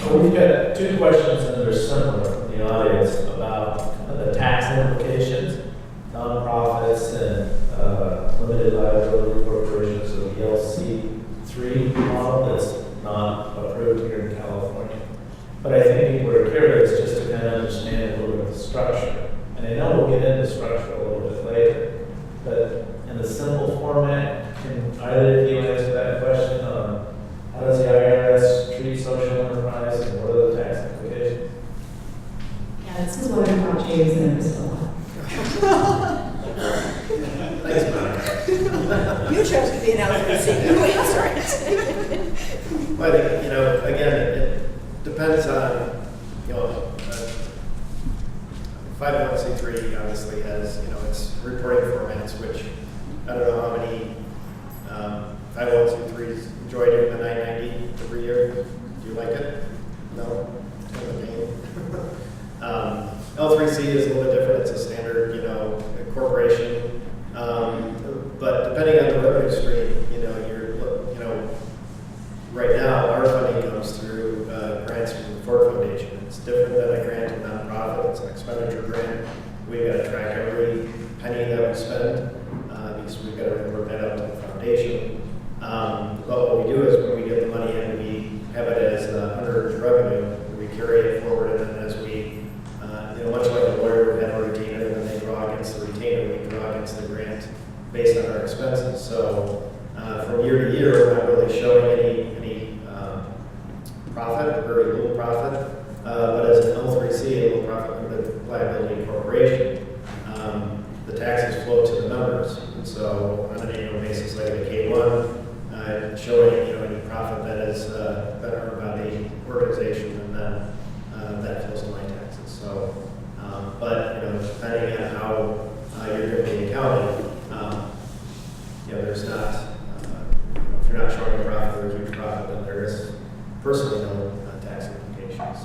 Well, we've got two questions that are similar from the audience about the tax implications, nonprofits and limited liability corporations, so the LC3 model that's not approved here in California. But I think people are curious just to kind of understand a little bit of the structure. And I know we'll get into structure a little bit later, but in the simple format, can either of you answer that question on how does the IRS treat social enterprise and what are the tax implications? Yeah, this is what I brought James in Bristol. Thanks, Monica. You chose to be an LLC. You answer it. Well, I think, again, it depends on, 501c3 obviously has, its reporting formats, which I don't know how many 501c3s enjoy doing the 990 every year. Do you like it? No? Kind of a pain. L3C is a little bit different. It's a standard, corporation. But depending on the revenue stream, right now our funding comes through grants from the Ford Foundation. It's different than a grant to nonprofit. It's an expenditure grant. We've got to track every penny that we spend because we've got to report that out to the foundation. But what we do is when we get the money in, we have it as unearned revenue. We carry it forward, and then as we, much like a lawyer would have a retainer, and then they draw against the retainer, we draw against the grant based on our expenses. So from year to year, we're not really showing any profit, or very little profit. But as an L3C, a low profit limited liability corporation, the taxes flow to the members. And so on an annual basis, like a K1, showing any profit that is been earned by the organization, and then that flows to my taxes. So, but depending on how you're doing the accounting, there's not if you're not showing a profit or a huge profit, then there is personally no tax implications.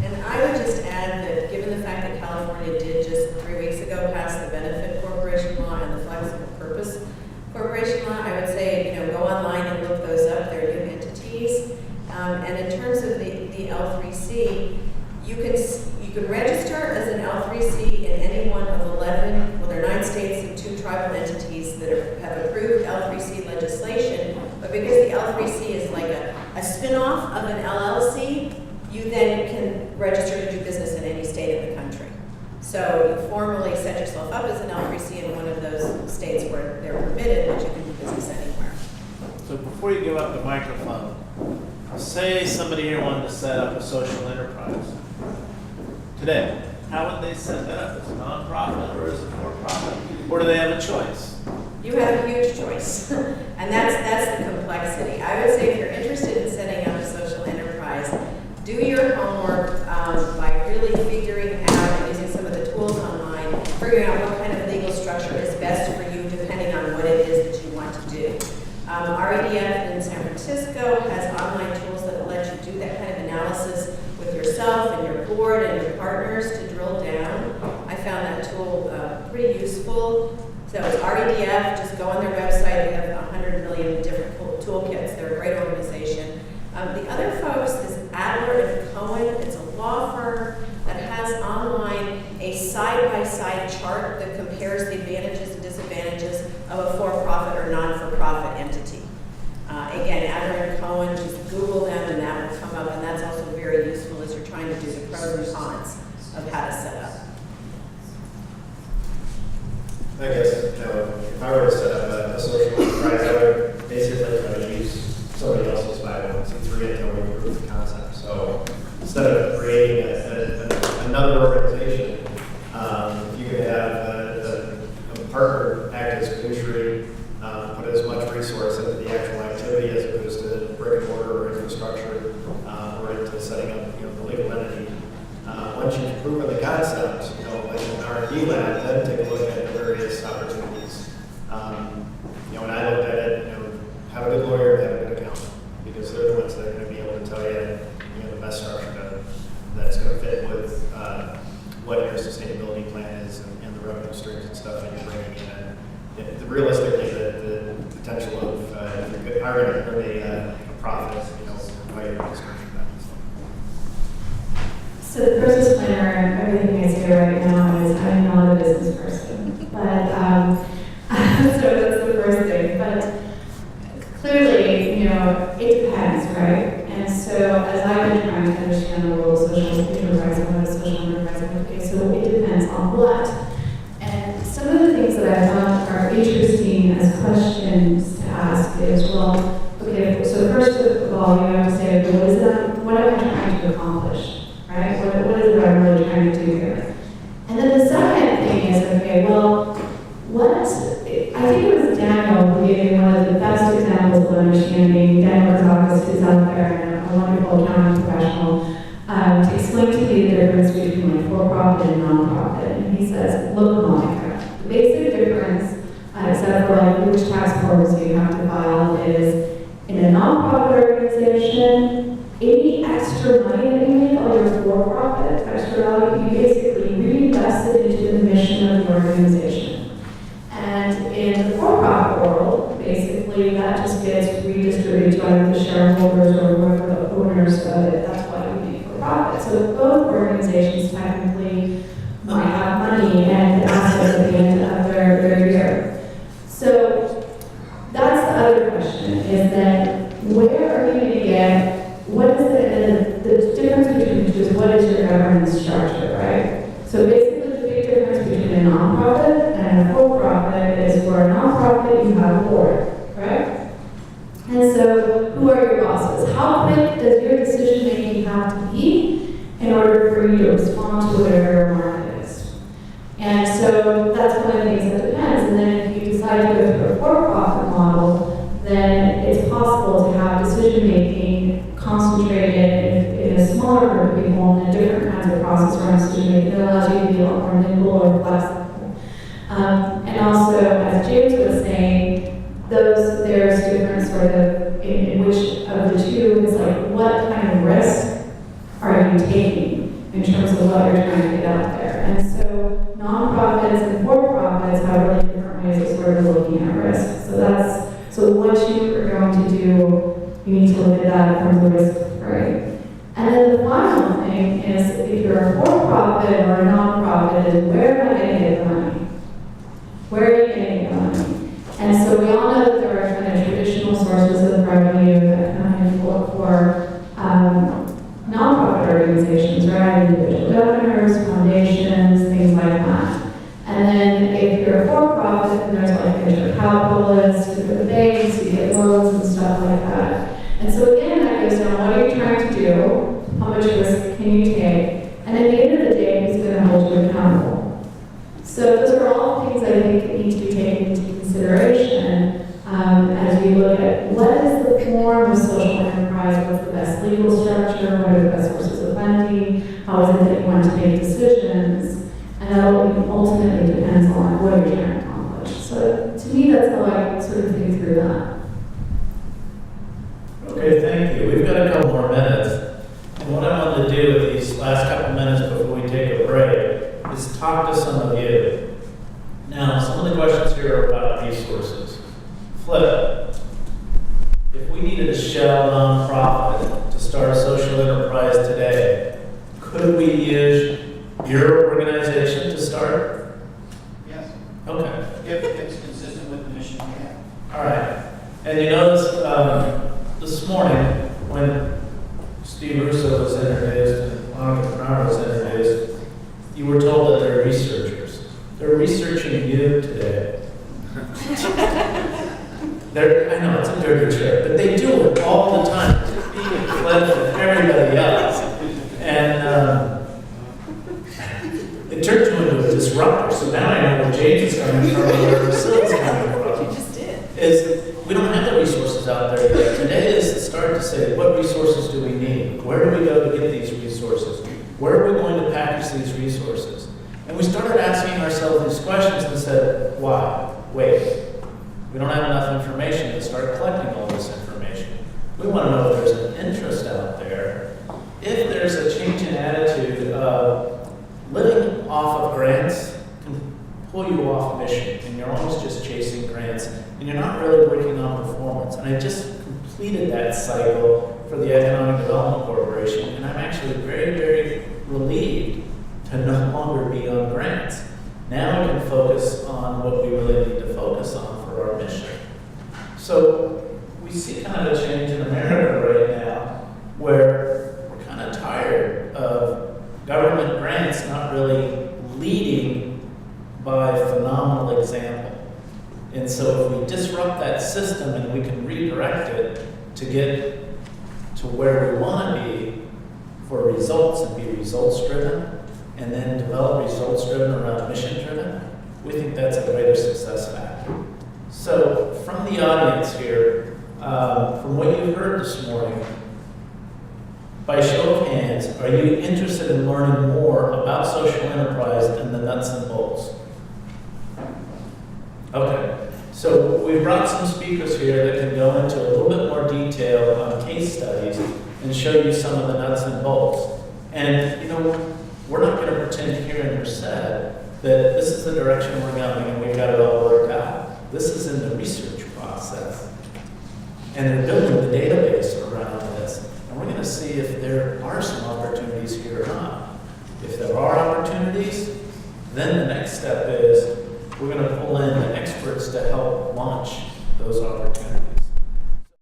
And I would just add that given the fact that California did just 3 weeks ago pass the benefit corporation law and the flexible purpose corporation law, I would say, go online and look those up. They're new entities. And in terms of the L3C, you can register as an L3C in any one of 11, well, there are 9 states and 2 tribal entities that have approved L3C legislation. But because the L3C is like a spin-off of an LLC, you then can register to do business in any state in the country. So you formally set yourself up as an L3C in one of those states where they're permitted, but you can do business anywhere. So before you give up the microphone, say somebody here wanted to set up a social enterprise today. How would they set that up? Is it nonprofit or is it for-profit? Or do they have a choice? You have a huge choice, and that's the complexity. I would say if you're interested in setting up a social enterprise, do your homework by really figuring out and using some of the tools online, figuring out what kind of legal structure is best for you depending on what it is that you want to do. REDF in San Francisco has online tools that let you do that kind of analysis with yourself and your board and your partners to drill down. I found that tool pretty useful. So it's REDF, just go on their website. They have 100 million different toolkits. They're a great organization. The other folks is Adler & Cohen. It's a law firm that has online a side-by-side chart that compares the advantages and disadvantages of a for-profit or non-for-profit entity. Again, Adler & Cohen, just Google them and that will come up, and that's also very useful as you're trying to do the pros and cons of how to set up. I guess, if I were to set up a social enterprise, I would basically try to use somebody else's 501c3 until we prove the concept. So instead of creating another organization, you could have a partner act as fiduciary, put as much resource into the actual activity as opposed to brick and mortar or infrastructure, or into setting up the legal entity. Once you've proven the concept, like an R&D lab, then take a look at the various opportunities. When I looked at it, have a good lawyer and have a good accountant, because they're the ones that are going to be able to tell you, the best structure that's going to fit with what your sustainability plan is and the revenue streams and stuff that you're bringing in. Realistically, the potential of if you're hiring a earn a profit, by your description of that. So the process planner and everything I say right now is I'm not a business person, but so that's the first thing. But clearly, it depends, right? And so as I've been trying to understand the role of social enterprise and what is social enterprise, okay, so it depends on what. And some of the things that I found are interesting as questions to ask is, well, okay, so first of all, you have to say, okay, what am I trying to accomplish, right? What is it I'm really trying to do here? And then the second thing is, okay, well, I think it was Daniel who gave me one of the best examples of understanding. Daniel Gonzalez, who's out there and a wonderful accounting professional, to explain to me the difference between like for-profit and non-profit. And he says, look, Monica, the basic difference, except for like which tax forms you have to file, is in a non-profit organization, any extra money that you make on your for-profit extra value, you basically reinvest it into the mission of the organization. And in the for-profit world, basically that just gets redistributed to either the shareholders or whoever the owners of it. That's why we make for-profit. So both organizations technically might have money and assets at the end of their year. So that's the other question, is that where are you going to get, what is the difference between the two is what is your governance structure, right? So basically the big difference between a nonprofit and a for-profit is for a nonprofit you have a board, right? And so who are your bosses? How quick does your decision making have to be in order for you to respond to whatever your market is? And so that's one of the things that depends. And then if you decide to go through a for-profit model, then it's possible to have decision making concentrated in a smaller group of people and a different kinds of process around decision making that allows you to be a lot more nimble or flexible. And also, as James was saying, there's different sort of in which of the two is like what kind of risk are you taking in terms of what you're trying to get out there. And so nonprofits and for-profits have really different ways of sort of looking at risk. So what you are going to do, you need to look at that from the risk, right? And then the final thing is if you're a for-profit or a nonprofit, is where am I going to get the money? Where are you going to get the money? And so we all know that there are kind of traditional sources of revenue that come in for nonprofit organizations, right? Individual donors, foundations, things like that. And then if you're a for-profit, then there's like venture capitalists, different banks, you get loans and stuff like that. And so again, that goes down, what are you trying to do? How much risk can you take? And at the end of the day, who's going to hold you accountable? So those are all things I think that need to be taken into consideration as we look at what is the form of social enterprise, what's the best legal structure, what are the best sources of funding, how is it that you want to make decisions, and that ultimately depends on what you're trying to accomplish. So to me, that's how I sort of think through that. Okay, thank you. We've got a couple more minutes. And what I wanted to do with these last couple minutes before we take a break is talk to some of you. Now, some of the questions here are about resources. Flip. If we needed a shell nonprofit to start a social enterprise today, could we use your organization to start? Yes, Okay. if it's consistent with the mission we have. All right. And you notice this morning when Steve Russo was introduced and Monica Bernard was introduced, you were told that they're researchers. They're researching you today. I know it's a dirty trick, but they do it all the time. Pete and Flip and everybody else. And it turned you into a disruptor. So now I know where James is coming from, where Priscilla's coming from. You just did. Is we don't have the resources out there yet. Today is the start to say, what resources do we need? Where do we go to get these resources? Where are we going to package these resources? And we started asking ourselves these questions and said, why? Wait. We don't have enough information to start collecting all this information. We want to know if there's an interest out there, if there's a change in attitude of living off of grants can pull you off mission, and you're always just chasing grants, and you're not really working on performance. And I just completed that cycle for the Economic Development Corporation, and I'm actually very, very relieved to no longer be on grants. Now we can focus on what we really need to focus on for our mission. So we see kind of a change in America right now where we're kind of tired of government grants not really leading by phenomenal example. And so if we disrupt that system and we can redirect it to get to where we want to be for results and be results driven, and then develop results driven around mission driven, we think that's a greater success factor. So from the audience here, from what you've heard this morning, by show of hands, are you interested in learning more about social enterprise and the nuts and bolts? Okay, so we brought some speakers here that can go into a little bit more detail on case studies and show you some of the nuts and bolts. And, you know, we're not going to pretend here in Merced that this is the direction we're going and we've got it all worked out. This is in the research process. And they're building the database around this. And we're going to see if there are some opportunities here or not. If there are opportunities, then the next step is